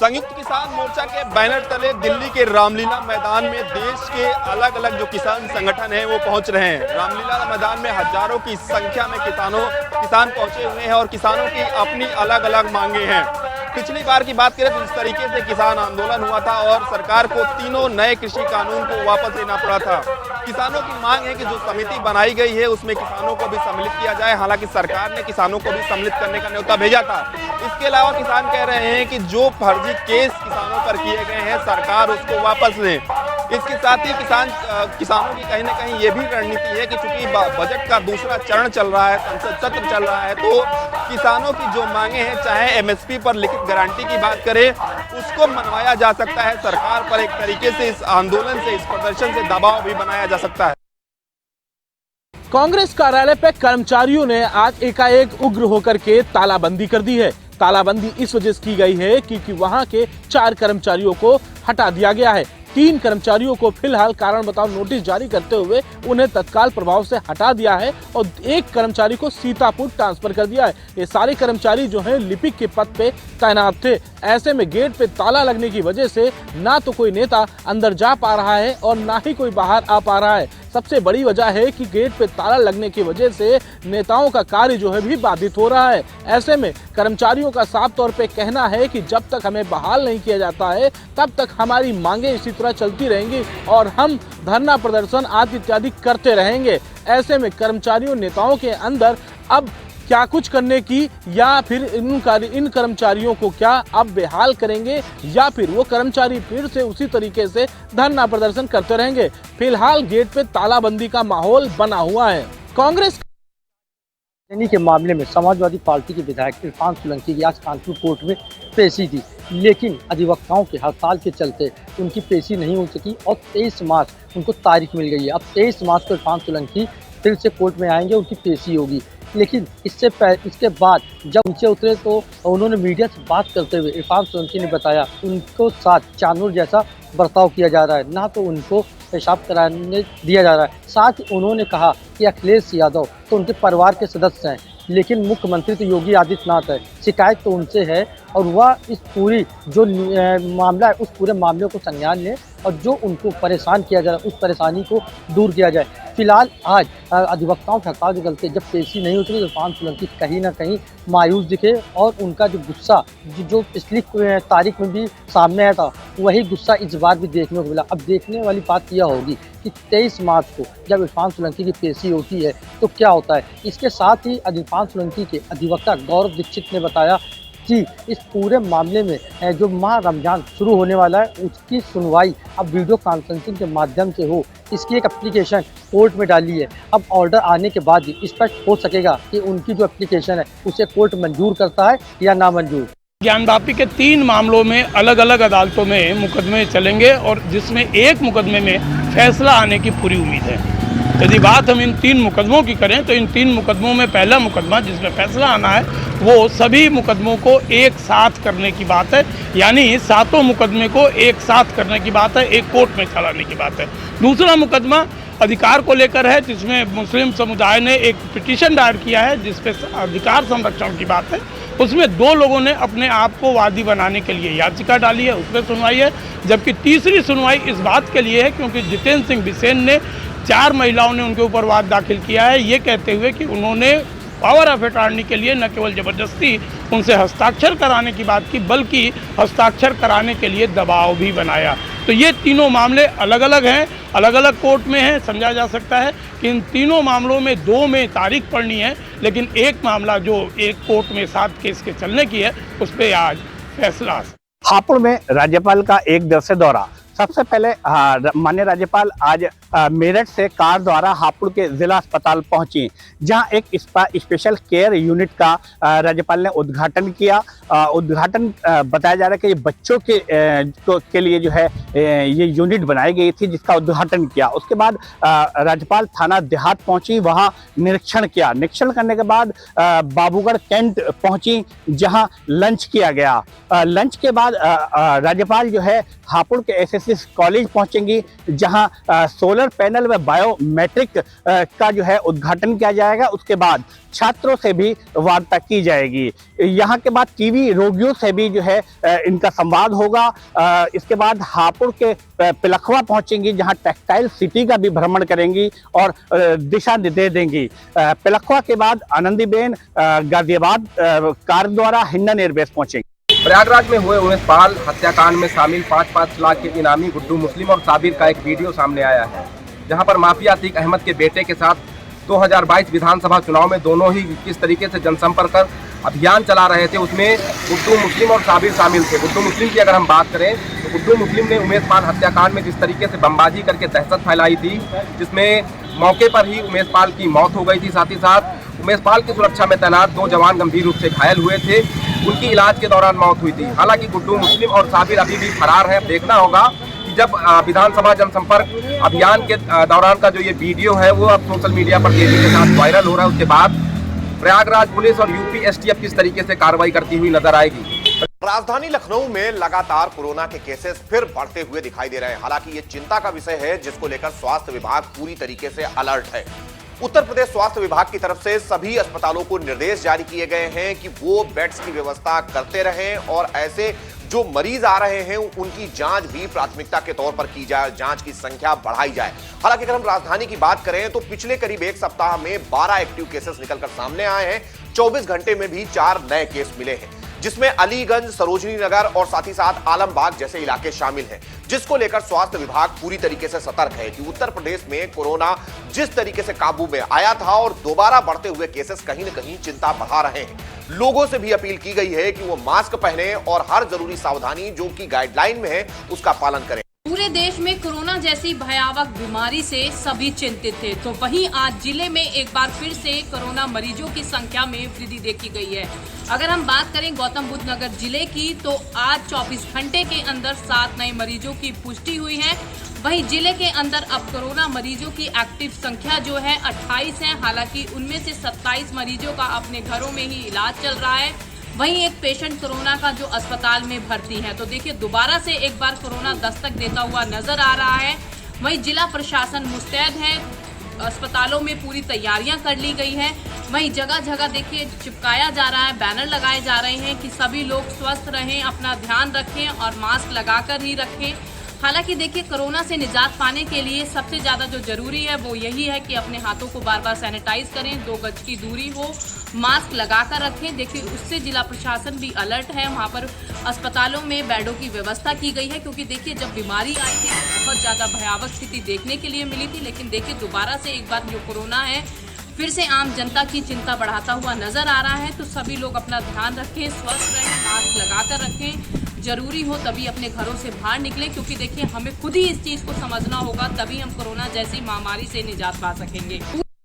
संयुक्त किसान मोर्चा के बैनर तले दिल्ली के रामलीला मैदान में देश के अलग अलग जो किसान संगठन हैं वो पहुंच रहे हैं। रामलीला मैदान में हजारों की संख्या में किसान पहुंचे हुए हैं और किसानों की अपनी अलग अलग मांगे हैं। पिछली बार की बात करें तो इस तरीके से किसान आंदोलन हुआ था और सरकार को तीनों नए कृषि कानून को वापस लेना पड़ा था। किसानों की मांग है कि जो समिति बनाई गई है उसमें किसानों को भी सम्मिलित किया जाए। हालांकि सरकार ने किसानों को भी सम्मिलित करने का न्योता भेजा था। इसके अलावा किसान कह रहे हैं कि जो फर्जी केस किसानों पर किए गए हैं सरकार उसको वापस ले। इसके साथ ही किसानों की कहीं ना कहीं ये भी रणनीति है कि चूंकि बजट का दूसरा चरण चल रहा है, संसद सत्र चल रहा है, तो किसानों की जो मांगे हैं, चाहे एमएसपी पर लिखित गारंटी की बात करें, उसको मनवाया जा सकता है। सरकार पर एक तरीके से इस आंदोलन से, इस प्रदर्शन से दबाव भी बनाया जा सकता है। कांग्रेस कार्यालय पे कर्मचारियों ने आज एकाएक उग्र होकर के तालाबंदी कर दी है। तालाबंदी इस वजह से की गई है क्योंकि वहां के 4 कर्मचारियों को हटा दिया गया है। 3 कर्मचारियों को फिलहाल कारण बताओ नोटिस जारी करते हुए उन्हें तत्काल प्रभाव से हटा दिया है और 1 कर्मचारी को सीतापुर ट्रांसफर कर दिया है। ये सारे कर्मचारी जो हैं लिपिक के पद पे तैनात थे। ऐसे में गेट पे ताला लगने की वजह से ना तो कोई नेता अंदर जा पा रहा है और ना ही कोई बाहर आ पा रहा है। सबसे बड़ी वजह है कि गेट पे ताला लगने की वजह से नेताओं का कार्य जो है भी बाधित हो रहा है। ऐसे में कर्मचारियों का साफ तौर पे कहना है कि जब तक हमें बहाल नहीं किया जाता है तब तक हमारी मांगे इसी तरह चलती रहेंगी और हम धरना प्रदर्शन आदि इत्यादि करते रहेंगे। ऐसे में कर्मचारियों नेताओं के अंदर अब क्या कुछ करने की या फिर इन कर्मचारियों को क्या अब बेहाल करेंगे या फिर वो कर्मचारी फिर से उसी तरीके से धरना प्रदर्शन करते रहेंगे। फिलहाल गेट पे तालाबंदी का माहौल बना हुआ है। कांग्रेस के मामले में समाजवादी पार्टी के विधायक इरफान सोलंकी की आज कानपुर कोर्ट में पेशी थी, लेकिन अधिवक्ताओं के हड़ताल के चलते उनकी पेशी नहीं हो सकी और 23 मार्च उनको तारीख मिल गई है। अब 23 मार्च को इरफान सोलंकी फिर से कोर्ट में आएंगे, उनकी पेशी होगी। लेकिन इसके बाद जब नीचे उतरे तो उन्होंने मीडिया से बात करते हुए इरफान सोलंकी ने बताया उनको साथ जानवर जैसा बर्ताव किया जा रहा है, ना तो उनको पेशाब कराने दिया जा रहा है। साथ ही उन्होंने कहा कि अखिलेश यादव तो उनके परिवार के सदस्य हैं, लेकिन मुख्यमंत्री तो योगी आदित्यनाथ है, शिकायत तो उनसे है और वह इस पूरी जो मामला है उस पूरे मामले को संज्ञान लें और जो उनको परेशान किया जा रहा है उस परेशानी को दूर किया जाए। फिलहाल आज अधिवक्ताओं के हड़ताल के चलते जब पेशी नहीं होती तो इरफान सोलंकी कहीं ना कहीं मायूस दिखे और उनका जो गुस्सा जो पिछली तारीख में भी सामने आया था वही गुस्सा इस बार भी देखने को मिला। अब देखने वाली बात यह होगी कि 23 मार्च को जब इरफान सोलंकी की पेशी होती है तो क्या होता है। इसके साथ ही इरफान सोलंकी के अधिवक्ता गौरव दीक्षित ने बताया कि इस पूरे मामले में जो माह रमजान शुरू होने वाला है उसकी सुनवाई अब वीडियो कॉन्फ्रेंसिंग के माध्यम से हो, इसकी एक एप्लीकेशन कोर्ट में डाली है। अब ऑर्डर आने के बाद ही स्पष्ट हो सकेगा कि उनकी जो एप्लीकेशन है उसे कोर्ट मंजूर करता है या नामंजूर। ज्ञानवापी के 3 मामलों में अलग अलग अदालतों में मुकदमे चलेंगे और जिसमें एक मुकदमे में फैसला आने की पूरी उम्मीद है। यदि बात हम इन 3 मुकदमों की करें तो इन 3 मुकदमों में पहला मुकदमा जिसमें फैसला आना है वो सभी मुकदमों को एक साथ करने की बात है, यानी 7 मुकदमे को एक साथ करने की बात है, एक कोर्ट में चलाने की बात है। दूसरा मुकदमा अधिकार को लेकर है जिसमें मुस्लिम समुदाय ने एक पिटीशन दायर किया है जिसपे अधिकार संरक्षण की बात है। उसमें 2 लोगों ने अपने आप को वादी बनाने के लिए याचिका डाली है, उसमें सुनवाई है। जबकि तीसरी सुनवाई इस बात के लिए है क्योंकि जितेंद्र सिंह बिसेन ने 4 महिलाओं ने उनके ऊपर वाद दाखिल किया है, ये कहते हुए कि उन्होंने पावर ऑफ अटॉर्नी के लिए न केवल ज़बरदस्ती उनसे हस्ताक्षर कराने की बात की बल्कि हस्ताक्षर कराने के लिए दबाव भी बनाया। तो ये तीनों मामले अलग अलग हैं, अलग अलग कोर्ट में हैं। समझा जा सकता है कि इन तीनों मामलों में 2 में तारीख पड़नी है, लेकिन एक मामला जो एक कोर्ट में 7 केस के चलने की है उस पर आज फैसला। हापुड़ में राज्यपाल का 1 दिवसीय दौरा। सबसे पहले माननीय राज्यपाल आज मेरठ से कार द्वारा हापुड़ के जिला अस्पताल पहुंची, जहां एक स्पेशल केयर यूनिट का राज्यपाल ने उद्घाटन किया। उद्घाटन बताया जा रहा है कि ये बच्चों के लिए जो है ये यूनिट बनाई गई थी जिसका उद्घाटन किया। उसके बाद राज्यपाल थाना देहात पहुंची, वहां निरीक्षण किया। निरीक्षण करने के बाद बाबूगढ़ कैंट पहुंची जहां लंच किया गया। लंच के बाद राज्यपाल जो है हापुड़ के एसएससी कॉलेज पहुंचेंगी जहां 16 सोलर पैनल व बायोमेट्रिक का जो है उद्घाटन किया जाएगा। उसके बाद छात्रों से भी वार्ता की जाएगी। यहाँ के बाद टीबी रोगियों से भी जो है इनका संवाद होगा। इसके बाद हापुड़ के पिलखवा पहुंचेंगी, जहां टेक्सटाइल सिटी का भी भ्रमण करेंगी और दिशा निर्देश देंगी। पिलखवा के बाद आनंदीबेन गाजियाबाद कार द्वारा हिंडन एयरबेस पहुंचेंगी। प्रयागराज में हुए उमेश पाल हत्याकांड में शामिल 5-5 लाख के इनामी गुड्डू मुस्लिम और साबिर का एक वीडियो सामने आया है, जहां पर माफिया अतीक अहमद के बेटे के साथ 2022 विधानसभा चुनाव में दोनों ही किस तरीके से जनसंपर्क कर अभियान चला रहे थे, उसमें गुड्डू मुस्लिम और साबिर शामिल थे। गुड्डू मुस्लिम की अगर हम बात करें तो गुड्डू मुस्लिम ने उमेश पाल हत्याकांड में जिस तरीके से बमबाजी करके दहशत फैलाई थी, जिसमें मौके पर ही उमेश पाल की मौत हो गई थी। साथ ही साथ उमेश पाल की सुरक्षा में तैनात 2 जवान गंभीर रूप से घायल हुए थे, उनकी इलाज के दौरान मौत हुई थी। हालांकि गुड्डू मुस्लिम और साबिर अभी भी फरार हैं। देखना होगा कि जब विधानसभा जनसंपर्क अभियान के दौरान का जो ये वीडियो है वो अब सोशल मीडिया पर तेजी के साथ वायरल हो रहा है, उसके बाद प्रयागराज पुलिस और यूपी एसटीएफ किस तरीके से कार्रवाई करती हुई नजर आएगी। राजधानी लखनऊ में लगातार कोरोना के केसेस फिर बढ़ते हुए दिखाई दे रहे हैं। हालांकि ये चिंता का विषय है, जिसको लेकर स्वास्थ्य विभाग पूरी तरीके से अलर्ट है। उत्तर प्रदेश स्वास्थ्य विभाग की तरफ से सभी अस्पतालों को निर्देश जारी किए गए हैं कि वो बेड्स की व्यवस्था करते रहें और ऐसे जो मरीज आ रहे हैं उनकी जांच भी प्राथमिकता के तौर पर की जाए, जांच की संख्या बढ़ाई जाए। हालांकि अगर हम राजधानी की बात करें तो पिछले करीब 1 सप्ताह में 12 एक्टिव केसेस निकलकर सामने आए हैं। 24 घंटे में भी 4 नए केस मिले हैं, जिसमें अलीगंज, सरोजनी नगर और साथ ही साथ आलमबाग जैसे इलाके शामिल हैं, जिसको लेकर स्वास्थ्य विभाग पूरी तरीके से सतर्क है कि उत्तर प्रदेश में कोरोना जिस तरीके से काबू में आया था और दोबारा बढ़ते हुए केसेस कहीं न कहीं चिंता बढ़ा रहे हैं। लोगों से भी अपील की गई है कि वो मास्क पहने और हर जरूरी सावधानी जो कि गाइडलाइन में है उसका पालन करें। पूरे देश में कोरोना जैसी भयावह बीमारी से सभी चिंतित थे, तो वहीं आज जिले में एक बार फिर से कोरोना मरीजों की संख्या में वृद्धि देखी गई है। अगर हम बात करें गौतम बुद्ध नगर जिले की, तो आज 24 घंटे के अंदर 7 नए मरीजों की पुष्टि हुई है। वहीं जिले के अंदर अब कोरोना मरीजों की एक्टिव संख्या जो है 28 है। हालांकि उनमें से 27 मरीजों का अपने घरों में ही इलाज चल रहा है। वहीं एक पेशेंट कोरोना का जो अस्पताल में भर्ती है। तो देखिए, दोबारा से एक बार कोरोना दस्तक देता हुआ नजर आ रहा है। वहीं जिला प्रशासन मुस्तैद है, अस्पतालों में पूरी तैयारियां कर ली गई है। वहीं जगह जगह देखिए चिपकाया जा रहा है, बैनर लगाए जा रहे हैं कि सभी लोग स्वस्थ रहें, अपना ध्यान रखें और मास्क लगाकर ही रखें। हालांकि देखिए, कोरोना से निजात पाने के लिए सबसे ज़्यादा जो जरूरी है वो यही है कि अपने हाथों को बार बार सैनिटाइज करें, 2 गज की दूरी हो, मास्क लगाकर रखें। देखिए, उससे जिला प्रशासन भी अलर्ट है। वहाँ पर अस्पतालों में बेडों की व्यवस्था की गई है, क्योंकि देखिए जब बीमारी आई थी बहुत ज़्यादा भयावह स्थिति देखने के लिए मिली थी। लेकिन देखिए, दोबारा से एक बार जो कोरोना है फिर से आम जनता की चिंता बढ़ाता हुआ नजर आ रहा है। तो सभी लोग अपना ध्यान रखें, स्वस्थ रहें, मास्क लगाकर रखें, जरूरी हो तभी अपने घरों से बाहर निकलें, क्योंकि देखिए हमें खुद ही इस चीज को समझना होगा, तभी हम कोरोना जैसी महामारी से निजात पा सकेंगे।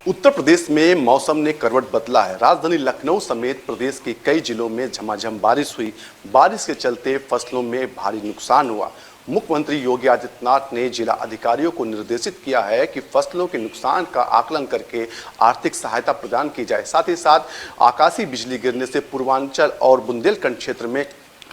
उत्तर प्रदेश में मौसम ने करवट बदला है। राजधानी लखनऊ समेत प्रदेश के कई जिलों में झमाझम बारिश हुई। बारिश के चलते फसलों में भारी नुकसान हुआ। मुख्यमंत्री योगी आदित्यनाथ ने जिला अधिकारियों को निर्देशित किया है कि फसलों के नुकसान का आकलन करके आर्थिक सहायता प्रदान की जाए। साथ ही साथ आकाशीय बिजली गिरने से पूर्वांचल और बुंदेलखंड क्षेत्र में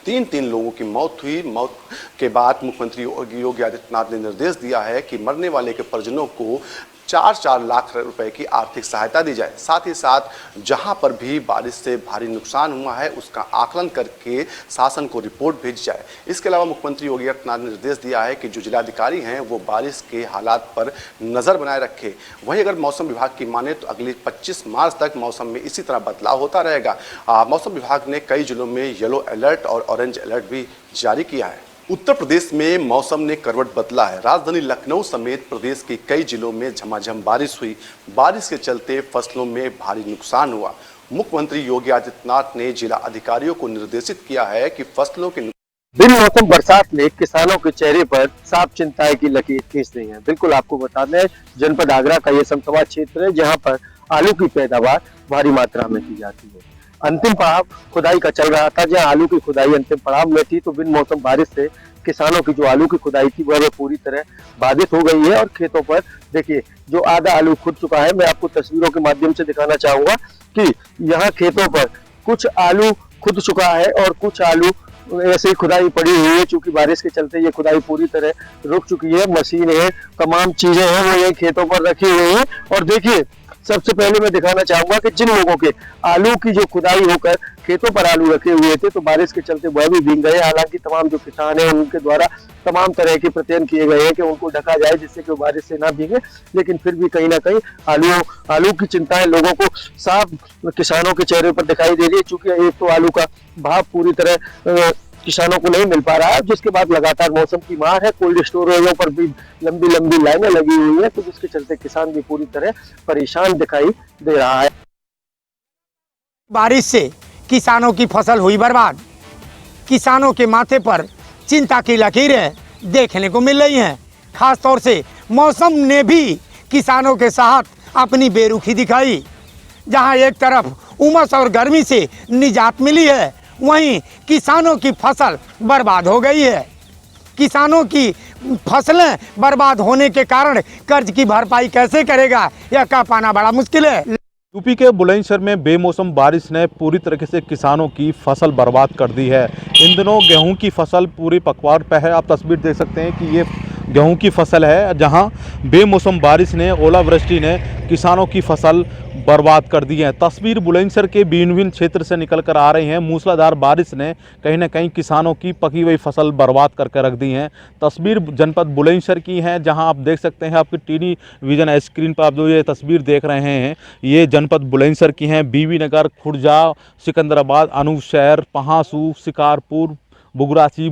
3 लोगों की मौत हुई। मौत के बाद मुख्यमंत्री योगी आदित्यनाथ ने निर्देश दिया है कि मरने वाले के परिजनों को 4-4 लाख रुपए की आर्थिक सहायता दी जाए। साथ ही साथ जहां पर भी बारिश से भारी नुकसान हुआ है उसका आकलन करके शासन को रिपोर्ट भेजी जाए। इसके अलावा मुख्यमंत्री योगी आदित्यनाथ ने निर्देश दिया है कि जो जिलाधिकारी हैं वो बारिश के हालात पर नज़र बनाए रखे। वहीं अगर मौसम विभाग की माने तो अगले 25 मार्च तक मौसम में इसी तरह बदलाव होता रहेगा। मौसम विभाग ने कई जिलों में येलो अलर्ट और ऑरेंज अलर्ट भी जारी किया है। उत्तर प्रदेश में मौसम ने करवट बदला है। राजधानी लखनऊ समेत प्रदेश के कई जिलों में झमाझम बारिश हुई। बारिश के चलते फसलों में भारी नुकसान हुआ। मुख्यमंत्री योगी आदित्यनाथ ने जिला अधिकारियों को निर्देशित किया है कि फसलों के बिन मौसम बरसात ने किसानों के चेहरे पर साफ चिंताएं की लकीर खींच दी है। बिल्कुल आपको बता दें, जनपद आगरा का ये समतवा क्षेत्र है जहाँ पर आलू की पैदावार भारी मात्रा में की जाती है। अंतिम पड़ाव खुदाई का चल रहा था, जहां आलू की खुदाई अंतिम पड़ाव में थी, तो बिन मौसम बारिश से किसानों की जो आलू की खुदाई थी वह पूरी तरह बाधित हो गई है। और खेतों पर देखिए जो आधा आलू खुद चुका है, मैं आपको तस्वीरों के माध्यम से दिखाना चाहूंगा कि यहाँ खेतों पर कुछ आलू खुद चुका है और कुछ आलू ऐसे ही खुदाई पड़ी हुई है, चूंकि बारिश के चलते ये खुदाई पूरी तरह रुक चुकी है। मशीन है, तमाम चीजें हैं वो ये खेतों पर रखी हुई हैं। और देखिए, सबसे पहले मैं दिखाना चाहूंगा कि जिन लोगों के आलू की जो खुदाई होकर खेतों पर आलू रखे हुए थे, तो बारिश के चलते वह भी भीग गए। हालांकि तमाम जो किसान हैं उनके द्वारा तमाम तरह के प्रयत्न किए गए हैं कि उनको ढका जाए जिससे कि वो बारिश से ना भीगे, लेकिन फिर भी कहीं ना कहीं आलू की चिंताएं लोगों को साफ किसानों के चेहरे पर दिखाई दे रही है। चूंकि एक तो आलू का भाव पूरी तरह किसानों को नहीं मिल पा रहा है, जिसके बाद लगातार मौसम की मार है। कोल्ड स्टोरेजों पर भी लंबी लंबी लाइनें लगी हुई है, तो जिसके चलते किसान भी पूरी तरह परेशान दिखाई दे रहा है। बारिश से किसानों की फसल हुई बर्बाद। किसानों के माथे पर चिंता की लकीरें देखने को मिल रही हैं। खास तौर से मौसम ने भी किसानों के साथ अपनी बेरुखी दिखाई। जहां एक तरफ उमस और गर्मी से निजात मिली है, वहीं किसानों की फसल बर्बाद हो गई है। किसानों की फसलें बर्बाद होने के कारण कर्ज की भरपाई कैसे करेगा, यह कह पाना बड़ा मुश्किल है। यूपी के बुलंदशहर में बेमौसम बारिश ने पूरी तरीके से किसानों की फसल बर्बाद कर दी है। इन दिनों गेहूं की फसल पूरी पकवार पे है। आप तस्वीर देख सकते हैं कि ये गेहूं की फसल है, जहां बेमौसम बारिश ने, ओलावृष्टि ने किसानों की फसल बर्बाद कर दी है। तस्वीर बुलंदशहर के भिन्न भिन्न क्षेत्र से निकल कर आ रही हैं। मूसलाधार बारिश ने कहीं ना कहीं किसानों की पकी हुई फसल बर्बाद करके रख दी हैं। तस्वीर जनपद बुलंदशहर की है, जहां आप देख सकते हैं, आपकी टीवी विजन स्क्रीन पर आप जो ये तस्वीर देख रहे हैं, ये जनपद बुलंदशहर की हैं। बीबी नगर, खुर्जा, सिकंदराबाद, अनूपशहर, पहासू, शिकारपुर, बुगरासी,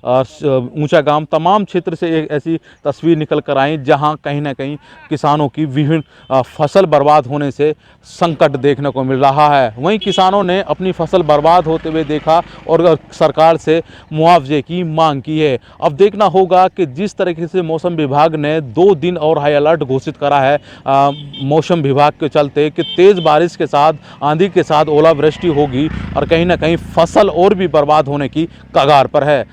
ऊंचा गांव, तमाम क्षेत्र से एक ऐसी तस्वीर निकल कर आई जहां कहीं ना कहीं किसानों की विभिन्न फसल बर्बाद होने से संकट देखने को मिल रहा है। वहीं किसानों ने अपनी फसल बर्बाद होते हुए देखा और सरकार से मुआवजे की मांग की है। अब देखना होगा कि जिस तरीके से मौसम विभाग ने 2 दिन और हाई अलर्ट घोषित करा है मौसम विभाग के चलते, कि तेज़ बारिश के साथ, आंधी के साथ ओलावृष्टि होगी और कहीं ना कहीं फसल और भी बर्बाद होने की कगार पर है।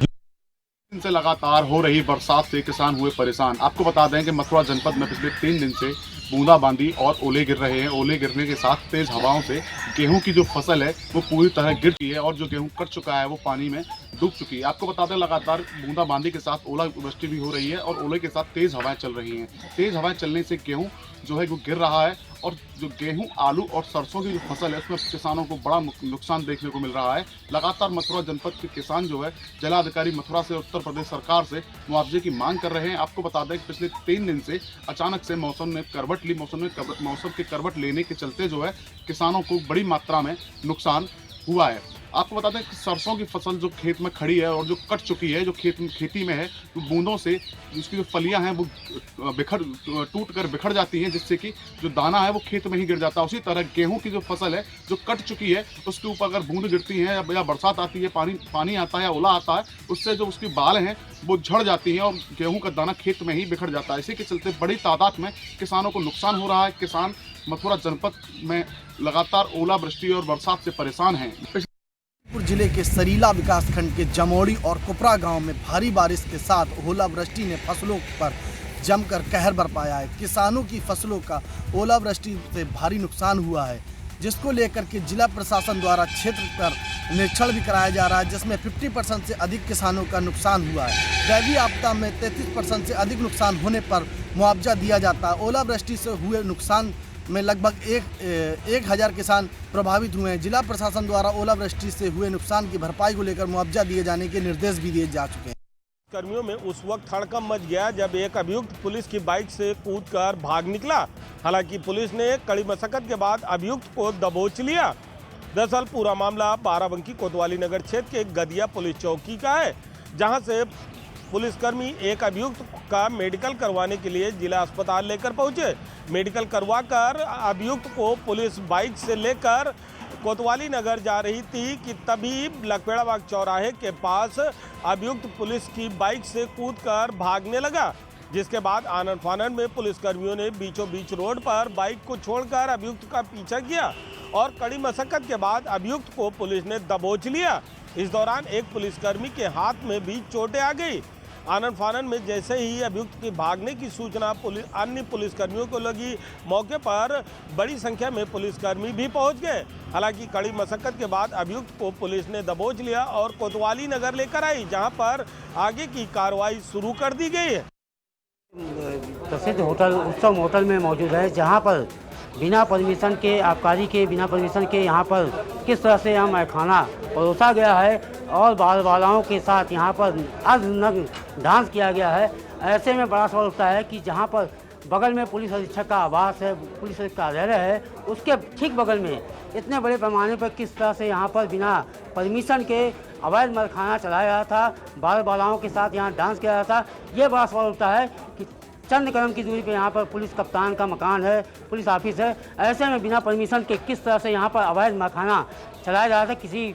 दिन से लगातार हो रही बरसात से किसान हुए परेशान। आपको बता दें कि मथुरा जनपद में पिछले 3 दिन से बूंदाबांदी और ओले गिर रहे हैं। ओले गिरने के साथ तेज हवाओं से गेहूं की जो फसल है वो पूरी तरह गिर चुकी है और जो गेहूं कट चुका है वो पानी में डूब चुकी है। आपको बता दें लगातार बूंदाबांदी के साथ ओलावृष्टि भी हो रही है और ओले के साथ तेज हवाएं चल रही हैं। तेज हवाएं चलने से गेहूं जो है वो गिर रहा है और जो गेहूं, आलू और सरसों की जो फसल है उसमें किसानों को बड़ा नुकसान देखने को मिल रहा है। लगातार मथुरा जनपद के किसान जो है जिलाधिकारी मथुरा से उत्तर प्रदेश सरकार से मुआवजे की मांग कर रहे हैं। आपको बता दें कि पिछले 3 दिन से अचानक से मौसम ने करवट ली। मौसम के करवट लेने के चलते जो है किसानों को बड़ी मात्रा में नुकसान हुआ है। आपको बता दें कि सरसों की फसल जो खेत में खड़ी है और जो कट चुकी है, जो खेती में है, तो बूंदों से उसकी जो फलियां हैं वो टूट कर बिखर जाती हैं, जिससे कि जो दाना है वो खेत में ही गिर जाता है। उसी तरह गेहूं की जो फसल है जो कट चुकी है, उसके ऊपर अगर बूंद गिरती हैं या बरसात आती है, पानी आता है या ओला आता है, उससे जो उसकी बाल हैं वो झड़ जाती हैं और गेहूं का दाना खेत में ही बिखर जाता है। इसी के चलते बड़ी तादाद में किसानों को नुकसान हो रहा है। किसान मथुरा जनपद में लगातार ओलावृष्टि और बरसात से परेशान हैं। जिले के सरीला विकासखंड के जमोड़ी और कुपरा गांव में भारी बारिश के साथ ओलावृष्टि ने फसलों पर जमकर कहर बरपाया है। किसानों की फसलों का ओलावृष्टि से भारी नुकसान हुआ है, जिसको लेकर के जिला प्रशासन द्वारा क्षेत्र पर निरीक्षण भी कराया जा रहा है, जिसमें 50% से अधिक किसानों का नुकसान हुआ है। दैवीय आपदा में 33% से अधिक नुकसान होने पर मुआवजा दिया जाता है। ओलावृष्टि से हुए नुकसान में लगभग 1000 किसान प्रभावित हुए हैं। जिला प्रशासन द्वारा ओलावृष्टि से हुए नुकसान की भरपाई को लेकर मुआवजा दिए जाने के निर्देश भी दिए जा चुके हैं। कर्मियों में उस वक्त हड़कंप मच गया जब एक अभियुक्त पुलिस की बाइक से कूदकर भाग निकला। हालांकि पुलिस ने कड़ी मशक्कत के बाद अभियुक्त को दबोच लिया। दरअसल पूरा मामला बाराबंकी कोतवाली नगर क्षेत्र के गदिया पुलिस चौकी का है, जहां से पुलिसकर्मी एक अभियुक्त का मेडिकल करवाने के लिए जिला अस्पताल लेकर पहुंचे। मेडिकल करवाकर अभियुक्त को पुलिस बाइक से लेकर कोतवाली नगर जा रही थी कि तभी लकपेड़ाबाग चौराहे के पास अभियुक्त पुलिस की बाइक से कूदकर भागने लगा, जिसके बाद आनन फानन में पुलिसकर्मियों ने बीचों बीच रोड पर बाइक को छोड़कर अभियुक्त का पीछा किया और कड़ी मशक्कत के बाद अभियुक्त को पुलिस ने दबोच लिया। इस दौरान एक पुलिसकर्मी के हाथ में भी चोटें आ गई। आनन फानन में जैसे ही अभियुक्त के भागने की सूचना अन्य पुलिसकर्मियों को लगी, मौके पर बड़ी संख्या में पुलिसकर्मी भी पहुंच गए। हालांकि कड़ी मशक्कत के बाद अभियुक्त को पुलिस ने दबोच लिया और कोतवाली नगर लेकर आई, जहां पर आगे की कार्रवाई शुरू कर दी गई है। प्रसिद्ध होटल उत्सव होटल में मौजूद है, जहां पर बिना परमिशन के, आबकारी के बिना परमिशन के यहाँ पर किस तरह से यहाँ खाना परोसा गया है और बाल बालाओं के साथ यहाँ पर अर्धनग्न डांस किया गया है। ऐसे में बड़ा सवाल उठता है कि जहाँ पर बगल में पुलिस अधीक्षक का आवास है, पुलिस कार्यालय है, उसके ठीक बगल में इतने बड़े पैमाने पर किस तरह से यहाँ पर बिना परमिशन के अवैध मलखाना चलाया गया था, बाल बालाओं के साथ यहाँ डांस किया गया था। ये बड़ा सवाल उठता है कि चंद कदम की दूरी पे यहाँ पर पुलिस कप्तान का मकान है, पुलिस ऑफिस है, ऐसे में बिना परमिशन के किस तरह से यहाँ पर अवैध मलखाना चलाया जा रहा था किसी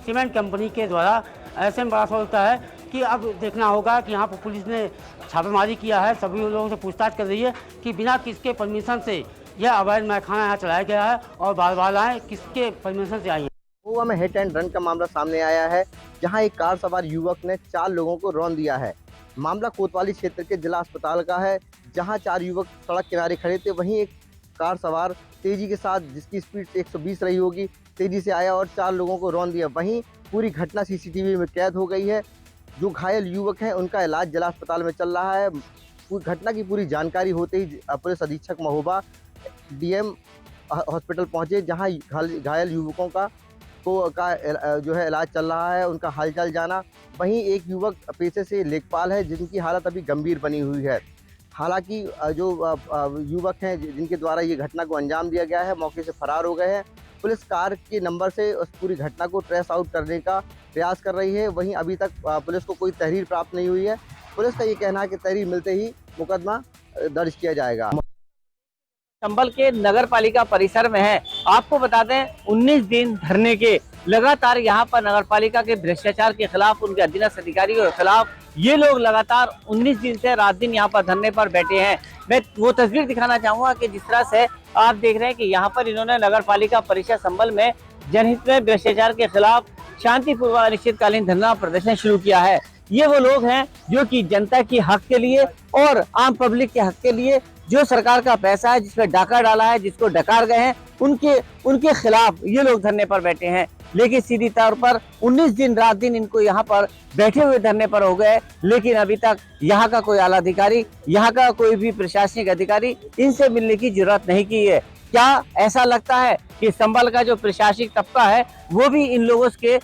सीमेंट कंपनी के द्वारा। ऐसे में बड़ा सवाल उठता है कि अब देखना होगा कि यहाँ पर पुलिस ने छापेमारी किया है, सभी लोगों से पूछताछ कर रही है कि बिना किसके परमिशन से यह अवैध मलखाना यहाँ चलाया गया है और बाल बालाएँ किसके परमिशन से आई हैं। महुआ में हिट एंड रन का मामला सामने आया है, जहां एक कार सवार युवक ने 4 लोगों को रौंद दिया है। मामला कोतवाली क्षेत्र के जिला अस्पताल का है, जहां 4 युवक सड़क किनारे खड़े थे, वहीं एक कार सवार तेजी के साथ, जिसकी स्पीड 120 रही होगी, तेजी से आया और 4 लोगों को रौंद दिया। वहीं पूरी घटना सीसीटीवी में कैद हो गई है। जो घायल युवक हैं उनका इलाज जिला अस्पताल में चल रहा है। घटना की पूरी जानकारी होते ही पुलिस अधीक्षक महोबा DM हॉस्पिटल पहुंचे, जहां घायल युवकों का जो है इलाज चल रहा है, उनका हालचाल जाना। वहीं एक युवक पेशे से लेखपाल है, जिनकी हालत अभी गंभीर बनी हुई है। हालांकि जो युवक हैं जिनके द्वारा ये घटना को अंजाम दिया गया है, मौके से फरार हो गए हैं। पुलिस कार के नंबर से उस पूरी घटना को ट्रेस आउट करने का प्रयास कर रही है। वहीं अभी तक पुलिस को कोई तहरीर प्राप्त नहीं हुई है। पुलिस का ये कहना है कि तहरीर मिलते ही मुकदमा दर्ज किया जाएगा। चंबल के नगर पालिका परिसर में है। आपको बता दें 19 दिन धरने के लगातार यहाँ पर नगर पालिका के भ्रष्टाचार के खिलाफ, उनके अधीनस्थ अधिकारियों के खिलाफ ये लोग लगातार 19 दिन से रात दिन यहाँ पर धरने पर बैठे हैं। मैं वो तस्वीर दिखाना चाहूंगा कि जिस तरह से आप देख रहे हैं कि यहाँ पर इन्होंने नगर पालिका परिषद संबल में जनहित में भ्रष्टाचार के खिलाफ शांतिपूर्वक अनिश्चितकालीन धरना प्रदर्शन शुरू किया है। ये वो लोग हैं जो कि जनता के हक के लिए और आम पब्लिक के हक के लिए, जो सरकार का पैसा है जिसमें डाका डाला है, जिसको डकार गए हैं, उनके खिलाफ ये लोग धरने पर बैठे हैं। लेकिन सीधी तौर पर 19 दिन रात दिन इनको यहाँ पर बैठे हुए धरने पर हो गए, लेकिन अभी तक यहाँ का कोई आला अधिकारी, यहाँ का कोई भी प्रशासनिक अधिकारी इनसे मिलने की जरूरत नहीं की है। क्या ऐसा लगता है कि संबल का जो प्रशासनिक तबका है वो भी इन लोगों के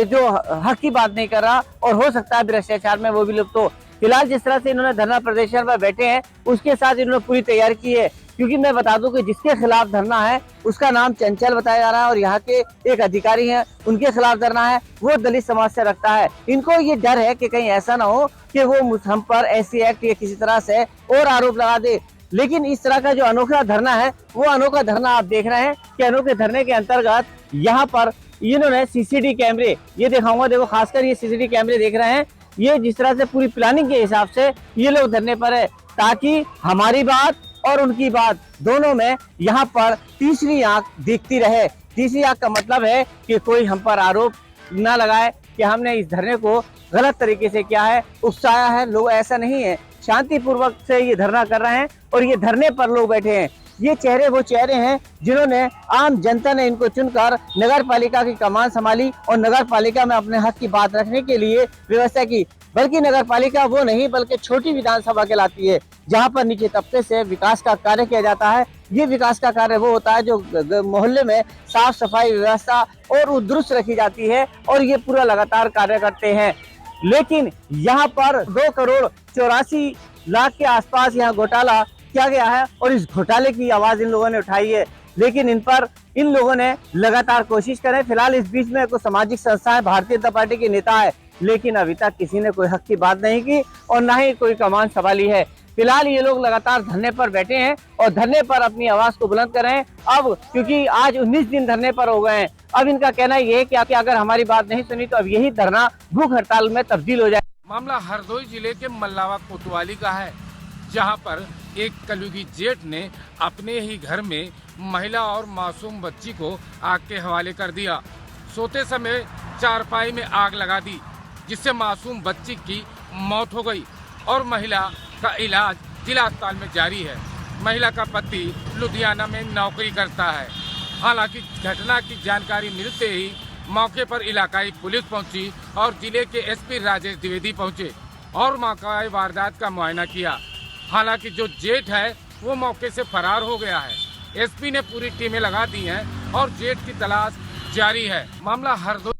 जो हक की बात नहीं कर रहा, और हो सकता है भ्रष्टाचार में वो भी लोग। तो फिलहाल जिस तरह से इन्होंने धरना प्रदर्शन पर बैठे हैं, उसके साथ इन्होंने पूरी तैयारी की है। क्योंकि मैं बता दूं कि जिसके खिलाफ धरना है उसका नाम चंचल बताया जा रहा है, और यहाँ के एक अधिकारी हैं, उनके खिलाफ धरना है, वो दलित समाज से रखता है। इनको ये डर है कि कहीं ऐसा ना हो कि वो हम पर ऐसी एक्ट या किसी तरह से और आरोप लगा दे। लेकिन इस तरह का जो अनोखा धरना है, वो अनोखा धरना आप देख रहे हैं कि अनोखे धरने के अंतर्गत यहाँ पर इन्होंने CCTV कैमरे, ये दिखाऊंगा, देखो खासकर ये CCTV कैमरे देख रहे हैं, ये जिस तरह से पूरी प्लानिंग के हिसाब से ये लोग धरने पर है, ताकि हमारी बात और उनकी बात दोनों में यहाँ पर तीसरी आंख देखती रहे। तीसरी आंख का मतलब है कि कोई हम पर आरोप ना लगाए कि हमने इस धरने को गलत तरीके से किया है, उकसाया है। लोग ऐसा नहीं है, शांतिपूर्वक से ये धरना कर रहे हैं और ये धरने पर लोग बैठे हैं। ये चेहरे वो चेहरे हैं जिन्होंने, आम जनता ने इनको चुनकर नगर पालिका की कमान संभाली और नगर पालिका में अपने हक की बात रखने के लिए व्यवस्था की। बल्कि नगर पालिका वो नहीं, बल्कि छोटी विधानसभा कहलाती है, जहां पर नीचे तबके से विकास का कार्य किया जाता है। ये विकास का कार्य वो होता है जो मोहल्ले में साफ सफाई व्यवस्था और दुरुस्त रखी जाती है, और ये पूरा लगातार कार्य करते हैं। लेकिन यहाँ पर 2,84,00,000 के आसपास यहाँ घोटाला किया गया है, और इस घोटाले की आवाज इन लोगों ने उठाई है। लेकिन इन लोगों ने लगातार कोशिश करें। फिलहाल इस बीच में कुछ सामाजिक संस्थाएं, भारतीय जनता पार्टी के नेता है, लेकिन अभी तक किसी ने कोई हक की बात नहीं की और ना ही कोई कमान संभाली है। फिलहाल ये लोग लगातार धरने पर बैठे हैं और धरने पर अपनी आवाज को बुलंद कर रहे हैं। अब क्योंकि आज 19 दिन धरने पर हो गए हैं, अब इनका कहना ये है कि अगर हमारी बात नहीं सुनी तो अब यही धरना भूख हड़ताल में तब्दील हो जाए। मामला हरदोई जिले के मल्लावा कोतवाली का है, जहां पर एक कलयुगी जेठ ने अपने ही घर में महिला और मासूम बच्ची को आग के हवाले कर दिया। सोते समय चारपाई में आग लगा दी, जिससे मासूम बच्ची की मौत हो गई और महिला का इलाज जिला अस्पताल में जारी है। महिला का पति लुधियाना में नौकरी करता है। हालांकि घटना की जानकारी मिलते ही मौके पर इलाकाई पुलिस पहुंची और जिले के एसपी राजेश द्विवेदी पहुंचे और मौका वारदात का मुआयना किया। हालांकि जो जेठ है वो मौके से फरार हो गया है। एसपी ने पूरी टीमें लगा दी हैं और जेठ की तलाश जारी है। मामला हरदोई